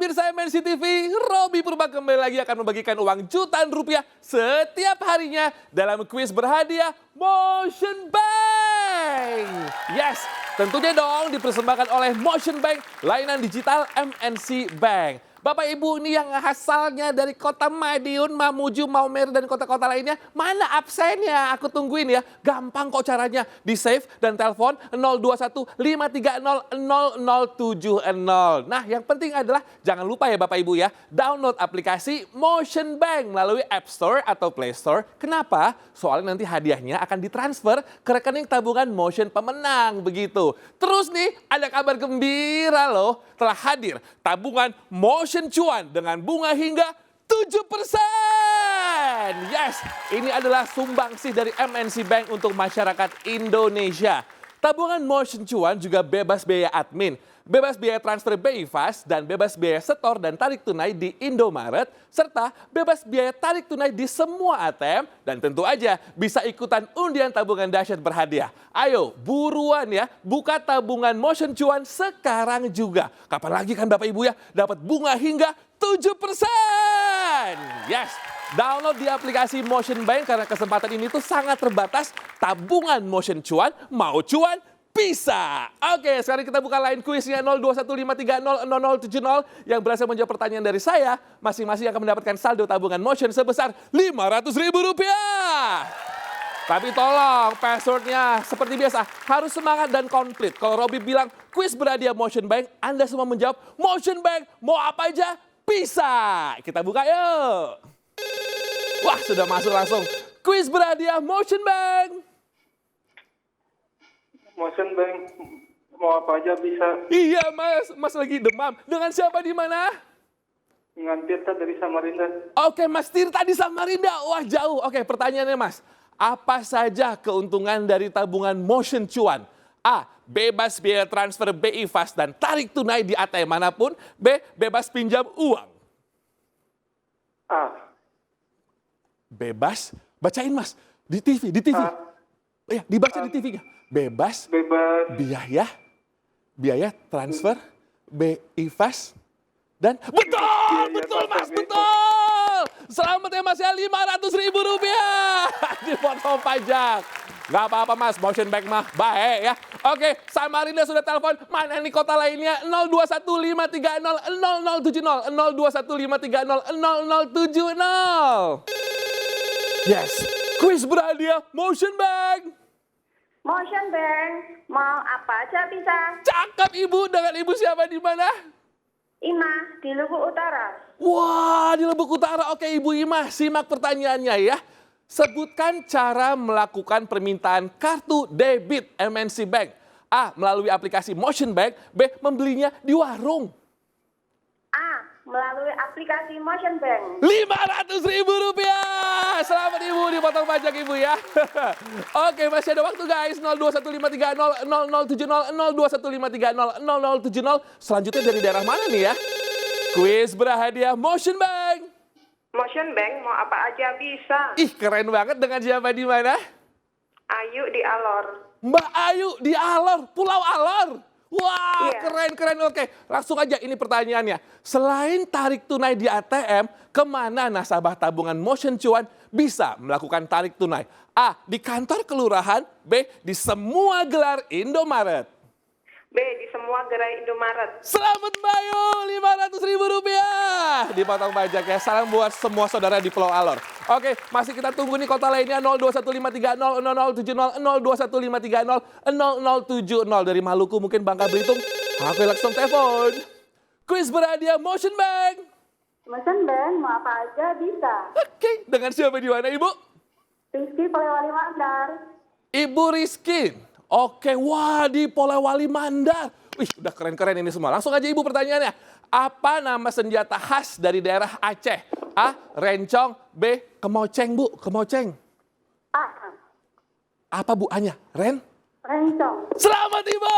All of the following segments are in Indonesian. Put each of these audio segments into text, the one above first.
Pemirsa MNC TV, Robby Purba kembali lagi akan membagikan uang jutaan rupiah setiap harinya dalam kuis berhadiah Motion Bank. Yes, tentunya dong dipersembahkan oleh Motion Bank, layanan digital MNC Bank. Bapak Ibu ini yang asalnya dari kota Madiun, Mamuju, Maumere, dan kota-kota lainnya, mana absennya? Aku tungguin ya. Gampang kok caranya. Di save dan telepon 021-530-0070. Nah, yang penting adalah jangan lupa ya Bapak Ibu ya, download aplikasi Motion Bank melalui App Store atau Play Store. Kenapa? Soalnya nanti hadiahnya akan ditransfer ke rekening tabungan Motion pemenang begitu. Terus nih, ada kabar gembira loh. Telah hadir tabungan Motion Cuan dengan bunga hingga 7%. Yes, ini adalah sumbangsih dari MNC Bank untuk masyarakat Indonesia. Tabungan Motion Cuan juga bebas biaya admin, bebas biaya transfer BI Fast, dan bebas biaya setor dan tarik tunai di Indomaret, serta bebas biaya tarik tunai di semua ATM, dan tentu aja bisa ikutan undian tabungan dahsyat berhadiah. Ayo, buruan ya, buka tabungan Motion Cuan sekarang juga. Kapan lagi kan Bapak Ibu ya, dapat bunga hingga 7%. Yes, download di aplikasi Motion Bank karena kesempatan ini tuh sangat terbatas. Tabungan Motion Cuan, mau cuan, bisa. Oke, sekarang kita buka line kuisnya 02153300070 yang berhasil menjawab pertanyaan dari saya. Masing-masing akan mendapatkan saldo tabungan Motion sebesar Rp500.000. Tapi tolong passwordnya seperti biasa harus semangat dan komplit. Kalau Robby bilang kuis berhadiah Motion Bank, Anda semua menjawab Motion Bank mau apa aja bisa. Kita buka yuk. Wah, sudah masuk langsung. Kuis berhadiah Motion Bank. Motion Bank mau apa aja bisa. Iya mas lagi demam. Dengan siapa di mana? Dengan Tirta dari Samarinda. Oke, Mas Tirta di Samarinda. Wah, jauh. Oke, pertanyaannya Mas. Apa saja keuntungan dari tabungan Motion Cuan? A. Bebas biaya transfer BI Fast dan tarik tunai di ATM manapun. B. Bebas pinjam uang. A. Bebas? Bacain Mas. Di TV. A. Ya, dibaca di TV-nya. Bebas biaya transfer BI Fast dan betul Mas, betul. Selamat ya Mas ya, Rp500.000 dipotong pajak. Gak apa-apa Mas, Motion Bank mah baik ya. Oke, Samarinda sudah telepon. Mana nih kota lainnya? 02153300070. 02153300070. Yes, kuis berhadiah Motion Bank. Motion Bank, mau apa aja bisa. Cakep Ibu, dengan Ibu siapa di mana? Ima, di Lubu Utara. Wah, di Lubuk Utara. Oke Ibu Ima, simak pertanyaannya ya. Sebutkan cara melakukan permintaan kartu debit MNC Bank. A. Melalui aplikasi Motion Bank. B. Membelinya di warung. A. Melalui aplikasi Motion Bank. Rp500.000. Selamat Ibu, dipotong pajak Ibu ya. Oke, masih ada waktu guys. 02153300070. 02153300070. Selanjutnya dari daerah mana nih ya? Kuis berhadiah Motion Bank. Motion Bank, mau apa aja bisa. Ih, keren banget. Dengan siapa di mana? Ayu di Alor. Mbak Ayu di Alor, Pulau Alor. Wah, Iya. keren. Oke, langsung aja ini pertanyaannya. Selain tarik tunai di ATM, kemana nasabah tabungan Motion Cuan bisa melakukan tarik tunai? A. Di kantor kelurahan. B. Di semua gelar Indomaret. B. Di semua gerai Indomaret. Selamat Mbak Ayu, Rp500.000 dipotong pajak ya. Salam buat semua saudara di Pulau Alor. Oke, masih kita tunggu nih kota lainnya 02153300070. 02153300070 dari Maluku mungkin Bangka Belitung. Aku langsung telepon. Kuis berhadiah Motion Bank. Motion Bank, mau apa aja bisa. Oke, dengan siapa di mana Ibu? Rizky Polewali Mandar. Ibu Rizky. Oke, wah di Polewali Mandar. Wih, udah keren-keren ini semua. Langsung aja Ibu pertanyaannya. Apa nama senjata khas dari daerah Aceh? A. Rencong. B. Kemoceng, Bu. Kemoceng. A. Apa Bu A-nya? Rencong. Selamat Ibu.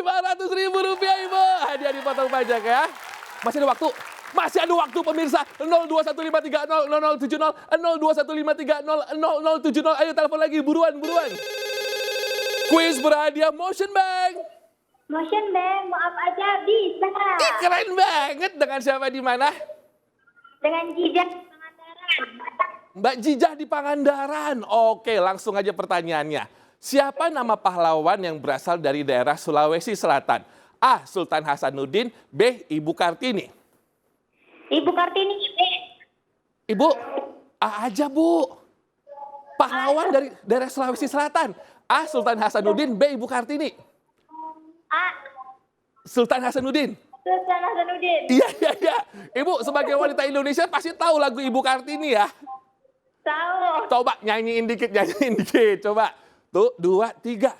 Rp500.000 Ibu. Hadiah dipotong pajak ya. Masih ada waktu. Masih ada waktu pemirsa. 02153300070. 02153300070. Ayo telepon lagi. Buruan. Kuis berhadiah Motion Bank. Motion Bank, mau apa aja bisa. Ih, keren banget. Dengan siapa di mana? Dengan jejak Pangandaran. Mbak Jijah di Pangandaran. Oke, langsung aja pertanyaannya. Siapa nama pahlawan yang berasal dari daerah Sulawesi Selatan? A. Sultan Hasanuddin, B. Ibu Kartini. Ibu Kartini, Ibu, A aja Bu. Pahlawan dari daerah Sulawesi Selatan. A. Sultan Hasanuddin, B. Ibu Kartini. A. Sultan Hasanuddin. Sultan Hasanuddin. Iya. Ibu sebagai wanita Indonesia pasti tahu lagu Ibu Kartini ya. Tahu. Coba nyanyiin dikit. Coba. Tuh, 2, 3.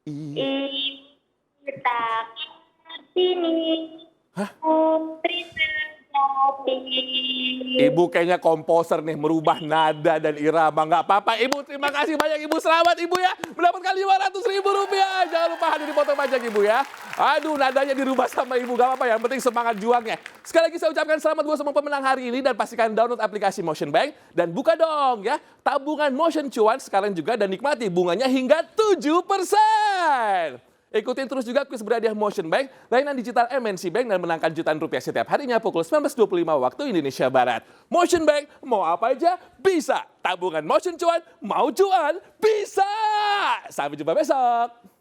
Ibu Kartini. Hah? Putri sejati. Ibu kayaknya komposer nih, merubah nada dan irama. Nggak apa-apa, Ibu. Terima kasih banyak, Ibu. Selamat, Ibu ya. Mendapatkan Rp500.000. Jangan lupa hadir di foto pajak, Ibu ya. Aduh, nadanya dirubah sama Ibu. Nggak apa-apa, yang penting semangat juangnya. Sekali lagi saya ucapkan selamat buat semua pemenang hari ini. Dan pastikan download aplikasi Motion Bank. Dan buka dong ya, tabungan Motion Cuan sekarang juga. Dan nikmati bunganya hingga 7%. Ikutin terus juga kuis berhadiah Motion Bank, layanan digital MNC Bank dan menangkan jutaan rupiah setiap harinya pukul 19.25 waktu Indonesia Barat. Motion Bank, mau apa aja bisa. Tabungan Motion Cuan, mau cuan, bisa. Sampai jumpa besok.